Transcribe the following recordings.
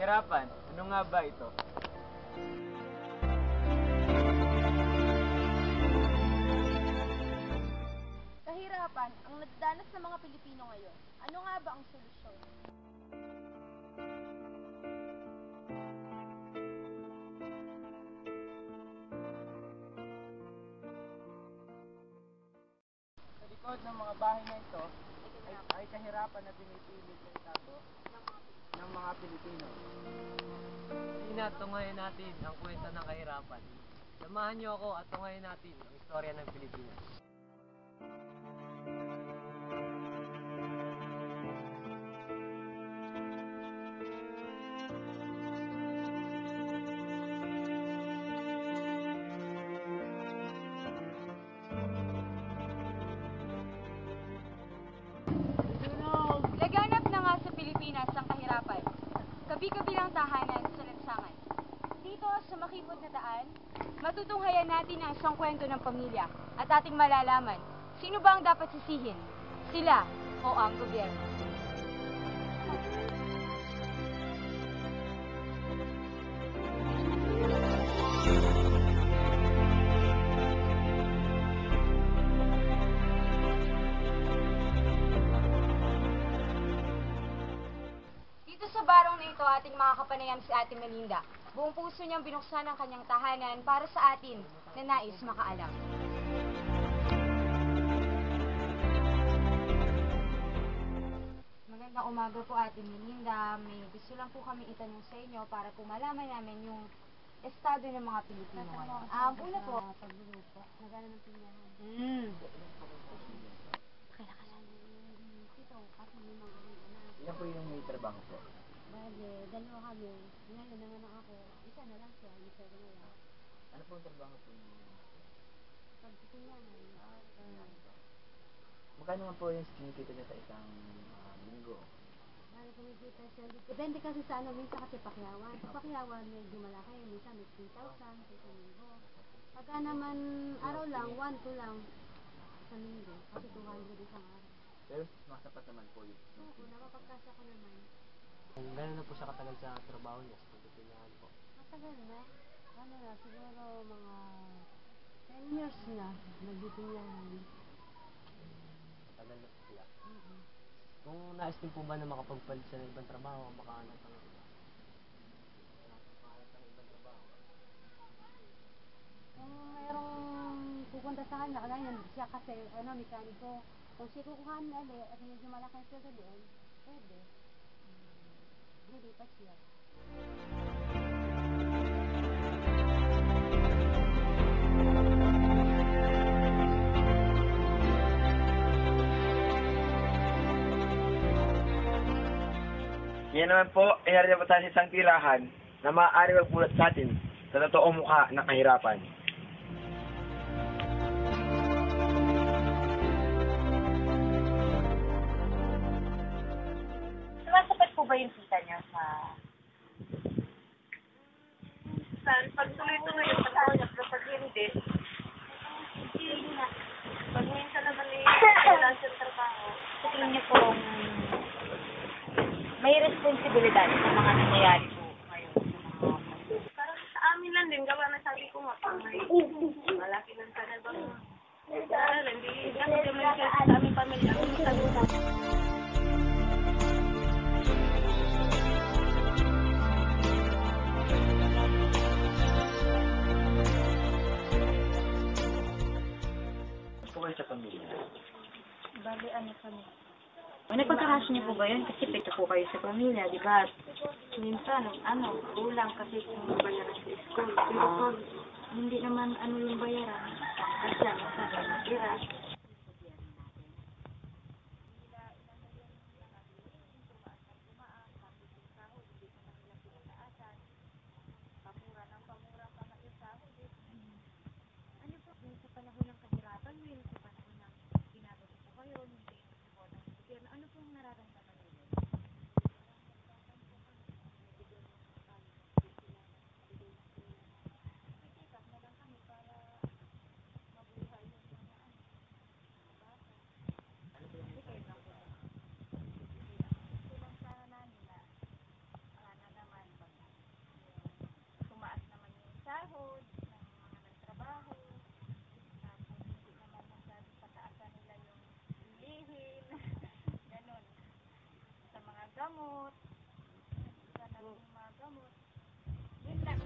Kahirapan, ano nga ba ito? Kahirapan ang nagdanas ng mga Pilipino ngayon. Ano nga ba ang solusyon? Sa likod ng mga bahay na ito ay kahirapan na pinipilit ng itago ng mga Pilipino. Sina, tungayin natin ang kwento ng kahirapan. Samahan niyo ako at tungayin natin ang istorya ng Pilipinas. Laganap na nga sa Pilipinas ang kahirapan. Kabi-kabilang tahanan sa lansangan. Dito sa makipot na daan, matutunghayan natin ang isang kwento ng pamilya at ating malalaman sino ba ang dapat sisihin, sila o ang gobyerno. Dito sa barong na ito, ating makakapanayam si Ate Melinda. Buong puso niyang binuksan ang kanyang tahanan para sa atin na nais makaalam. Magandang umaga po, Ate Melinda. May gusto lang po kami itanong sa inyo para po malaman namin yung estado ng mga Pilipino ngayon. Una po, pagbulo po. Nagana ng pinyahan. Kailangan ito, kasi may mga anak. Ilan po yung may trabaho po? Bale, dalawa kami. Ngayon naman ako. Isa na lang siya. Isa na lang. Ano po ang trabaho po niyo? Pagpipinyahan. Magkano nga po yung kinikita niya sa isang linggo? Bale, kumikita siya. Depende kasi sa ano. Minsan kasi pakyawan. Sa pakyawan, medyo malaki. Minsan may 3,000 sa isang linggo. Pagka naman araw lang, 1-2 lang sa linggo. Kasi 200 isang araw. Pero masapat naman po yun. Oo, napapagkasya ko naman. Kung gano'n na po siya katagal sa trabaho niya, sa pagpipinyahan po. Matagal na. Ano na, siguro mga 10 years na nagpipinyahan. Matagal na po siya. Kung nais din po ba na makapagpalit siya ng ibang trabaho, makahanap ng iba? Makahanap ng ibang trabaho. Kung mayroong pupunta sa kanya, ngayon siya kasi, mekaniko. Kung siya kukuhaan na ulit, at medyo malaki ang sweldo doon, pwede. Hindi pa siya. Yan naman po, inarya po tayo sa isang tirahan na maaari magbulat sa atin sa totoong mukha ng kahirapan. Sumasapat po ba yung kita niya sa... Pag tuloy-tuloy yung pagkaw niya, pero pag hindi na. Pag minsan naman wala siyang trabaho, sa tingin niyo po may responsibilidad sa mga nangyayari po ngayon sa mga... Parang sa amin lang din, gawa na sabi ko nga, may malaki ng kanal ba? Hindi ako naman sa aming pamilya. Po kayo sa pamilya? Bali, ano kami? Nagpagkakasya niyo po ba yun? Kasi pito po kayo sa pamilya, di ba? Minsan, kulang kasi kung bayaran sa school. Pero pag hindi naman yung bayaran, kasi natira. gamot. Wala na rin yung mga gamot. Yun lang.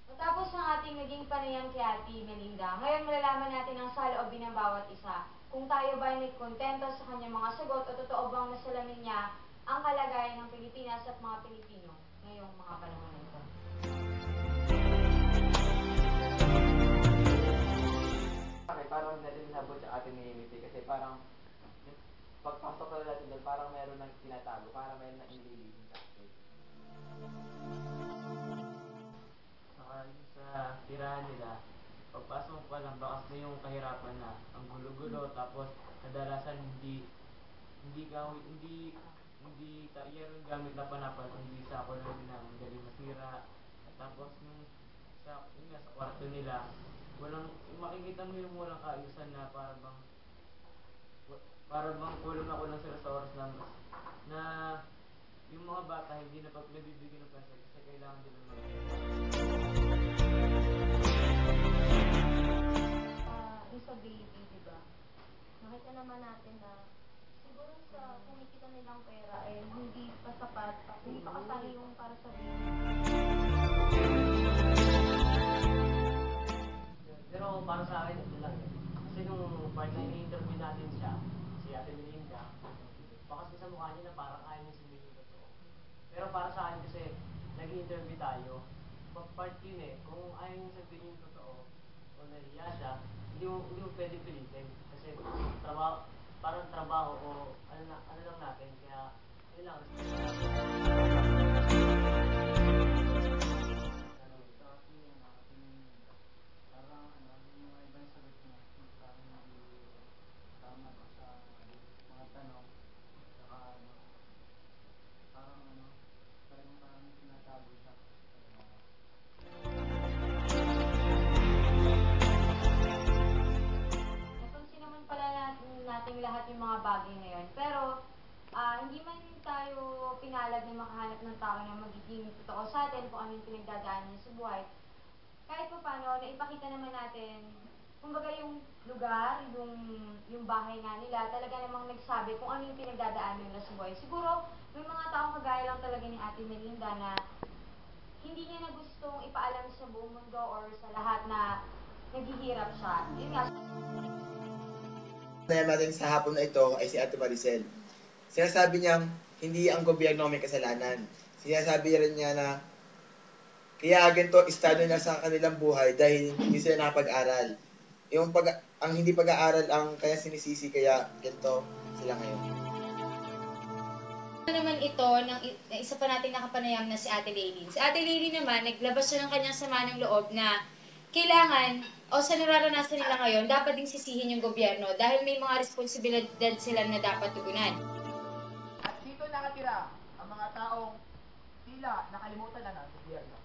Matapos ang ating naging panayam kay Ate Melinda, ngayon malalaman natin ang saloobin ng bawat isa. Kung tayo ba ay kontento sa kanyang mga sagot o totoo bang nasalamin niya ang kalagayan ng Pilipinas at mga Pilipino ngayong mga panahon na ito. Okay, parang natin nabot sa atin ni Unity kasi parang pagpasok na natin doon, parang meron nang tinatago, parang meron nang inililihim sa atin. Saka yun sa tirahan nila, pagpasok mo pa lang, bakas na yung kahirapan na ang gulo-gulo, tapos kadalasan yan ang gamit na panapan, hindi sa ako lang na madaling masira. At tapos yung yun nga, sa kwarto nila, makikita mo yung walang kaayusan na para bang kulang na kulang sila sa oras na yung mga bata hindi na nabibigyan ng pansin kasi kailangan din ng Yung sa baby, di ba? Nakita naman natin na siguro sa kumikita nilang pera eh hindi pa sapat, hindi pa kasali yung para sa baby. Pero para sa akin, ito lang eh. Kasi nung part na ini-interview natin siya, si Ate Melinda, bakas sa mukha niya na parang ayaw niya sabihin yung totoo. Pero para sa akin kasi, nag-interview tayo, part yun eh, kung ayaw niya sabihin yung totoo, o nahiya siya, hindi mo pwede pilitin. Kasi parang trabaho o ano lang natin, kaya yun lang, Napansin naman pala nating lahat yung mga bagay na yun. Pero, hindi man tayo pinalad na makahanap ng tao na magiging totoo sa atin kung ano yung pinagdadaanan niya sa buhay. Kahit pa paano, naipakita naman natin, kumbaga yung lugar, yung bahay nga nila, talaga namang nagsabi kung ano yung pinagdadaanan nila sa buhay. Siguro, may mga taong kagaya lang talaga ni Ate Melinda na hindi niya na gustong ipaalam sa buong mundo or sa lahat na naghihirap siya. Yun nga, Na natin sa hapon na ito ay si Ate Maricel. Sinasabi niyang hindi ang gobyerno ang may kasalanan. Sinasabi rin niya na kaya ganito estado na sa kanilang buhay dahil hindi sila nakapag-aral. Ang hindi pag-aaral ang kaya sinisisi kaya ganito sila ngayon. Ano naman ito ng isa pa nating nakapanayam na si Ate Leilin. Si Ate Leilin naman, naglabas siya ng kanyang sama ng loob na kailangan o sa nararanasan nila ngayon, dapat ding sisihin yung gobyerno dahil may mga responsibilidad sila na dapat tugunan. At dito nakatira ang mga taong tila nakalimutan na ng gobyerno.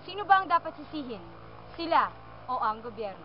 Sino ba ang dapat sisihin? Sila o ang gobyerno?